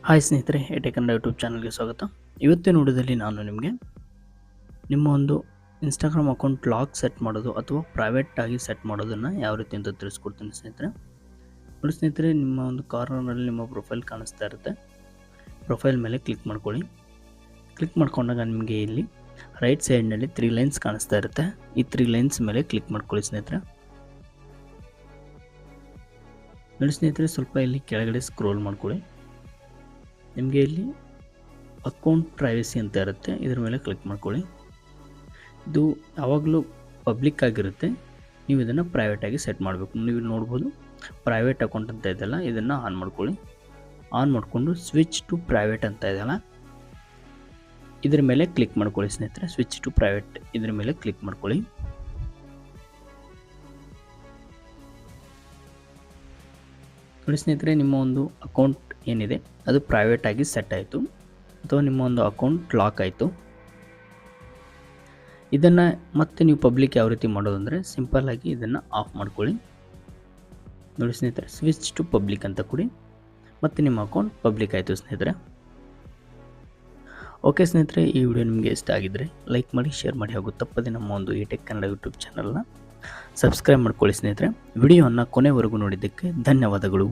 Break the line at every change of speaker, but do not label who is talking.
Hi ಸ್ನೇಹಿತರೆ, ಎಟೆಕ್ Kannada YouTube ಚಾನಲ್ಗೆ ಸ್ವಾಗತ. ಇವತ್ತಿನ ವಿಡಿಯೋದಲ್ಲಿ ನಾನು ನಿಮಗೆ ನಿಮ್ಮ ಒಂದು ಇನ್ಸ್ಟಾಗ್ರಾಮ್ ಅಕೌಂಟ್ ಲಾಕ್ ಸೆಟ್ ಮಾಡೋದು ಅಥವಾ ಪ್ರೈವೇಟ್ ಆಗಿ ಸೆಟ್ ಮಾಡೋದನ್ನು ಯಾವ ರೀತಿ ಅಂತ ತಿಳಿಸ್ಕೊಡ್ತೀನಿ ಸ್ನೇಹಿತರೆ. ನೋಡಿ ಸ್ನೇಹಿತರೆ, ನಿಮ್ಮ ಒಂದು ಕಾರ್ನರ್ನಲ್ಲಿ ನಿಮ್ಮ ಪ್ರೊಫೈಲ್ ಕಾಣಿಸ್ತಾ ಇರುತ್ತೆ. ಪ್ರೊಫೈಲ್ ಮೇಲೆ ಕ್ಲಿಕ್ ಮಾಡ್ಕೊಳ್ಳಿ. ಕ್ಲಿಕ್ ಮಾಡ್ಕೊಂಡಾಗ ನಿಮಗೆ ಇಲ್ಲಿ ರೈಟ್ ಸೈಡ್ನಲ್ಲಿ 3 ಲೈನ್ಸ್ ಕಾಣಿಸ್ತಾ ಇರುತ್ತೆ. ಈ 3 ಲೈನ್ಸ್ ಮೇಲೆ ಕ್ಲಿಕ್ ಮಾಡ್ಕೊಳ್ಳಿ ಸ್ನೇಹಿತರೆ. ನೋಡಿ ಸ್ನೇಹಿತರೆ, ಸ್ವಲ್ಪ ಇಲ್ಲಿ ಕೆಳಗಡೆ ಸ್ಕ್ರೋಲ್ ಮಾಡ್ಕೊಳ್ಳಿ. ನಿಮಗೆ ಇಲ್ಲಿ ಅಕೌಂಟ್ ಪ್ರೈವಸಿ ಅಂತ ಇರುತ್ತೆ, ಇದ್ರ ಮೇಲೆ ಕ್ಲಿಕ್ ಮಾಡ್ಕೊಳ್ಳಿ. ಇದು ಯಾವಾಗಲೂ ಪಬ್ಲಿಕ್ ಆಗಿರುತ್ತೆ, ನೀವು ಇದನ್ನು ಪ್ರೈವೇಟಾಗಿ ಸೆಟ್ ಮಾಡಬೇಕು. ನೀವು ನೋಡ್ಬೋದು ಪ್ರೈವೇಟ್ ಅಕೌಂಟ್ ಅಂತ ಇದೆಯಲ್ಲ, ಇದನ್ನು ಆನ್ ಮಾಡ್ಕೊಳ್ಳಿ. ಆನ್ ಮಾಡಿಕೊಂಡು ಸ್ವಿಚ್ ಟು ಪ್ರೈವೇಟ್ ಅಂತ ಇದೆಯಲ್ಲ, ಇದ್ರ ಮೇಲೆ ಕ್ಲಿಕ್ ಮಾಡ್ಕೊಳ್ಳಿ ಸ್ನೇಹಿತರೆ. ಸ್ವಿಚ್ ಟು ಪ್ರೈವೇಟ್ ಇದ್ರ ಮೇಲೆ ಕ್ಲಿಕ್ ಮಾಡ್ಕೊಳ್ಳಿ. ನೋಡಿ ಸ್ನೇಹಿತರೆ, ನಿಮ್ಮ ಒಂದು ಅಕೌಂಟ್ ಏನಿದೆ ಅದು ಪ್ರೈವೇಟ್ ಆಗಿ ಸೆಟ್ ಆಯಿತು, ಅಥವಾ ನಿಮ್ಮ ಒಂದು ಅಕೌಂಟ್ ಲಾಕ್ ಆಯಿತು. ಇದನ್ನು ಮತ್ತೆ ನೀವು ಪಬ್ಲಿಕ್ ಯಾವ ರೀತಿ ಮಾಡೋದಂದರೆ, ಸಿಂಪಲ್ ಆಗಿ ಇದನ್ನು ಆಫ್ ಮಾಡ್ಕೊಳ್ಳಿ. ನೋಡಿ ಸ್ನೇಹಿತರೆ, ಸ್ವಿಚ್ ಟು ಪಬ್ಲಿಕ್ ಅಂತ ಕೊಡಿ, ಮತ್ತು ನಿಮ್ಮ ಅಕೌಂಟ್ ಪಬ್ಲಿಕ್ ಆಯಿತು ಸ್ನೇಹಿತರೆ. ಓಕೆ ಸ್ನೇಹಿತರೆ, ಈ ವಿಡಿಯೋ ನಿಮಗೆ ಇಷ್ಟ ಆಗಿದ್ದರೆ ಲೈಕ್ ಮಾಡಿ, ಶೇರ್ ಮಾಡಿ, ಹಾಗೂ ತಪ್ಪದೆ ನಮ್ಮ ಒಂದು ಎಟೆಕ್ ಕನ್ನಡ ಯೂಟ್ಯೂಬ್ ಚಾನಲ್ನ ಸಬ್ಸ್ಕ್ರೈಬ್ ಮಾಡ್ಕೊಳ್ಳಿ ಸ್ನೇಹಿತರೆ. ವಿಡಿಯೋವನ್ನು ಕೊನೆವರೆಗೂ ನೋಡಿದ್ದಕ್ಕೆ ಧನ್ಯವಾದಗಳು.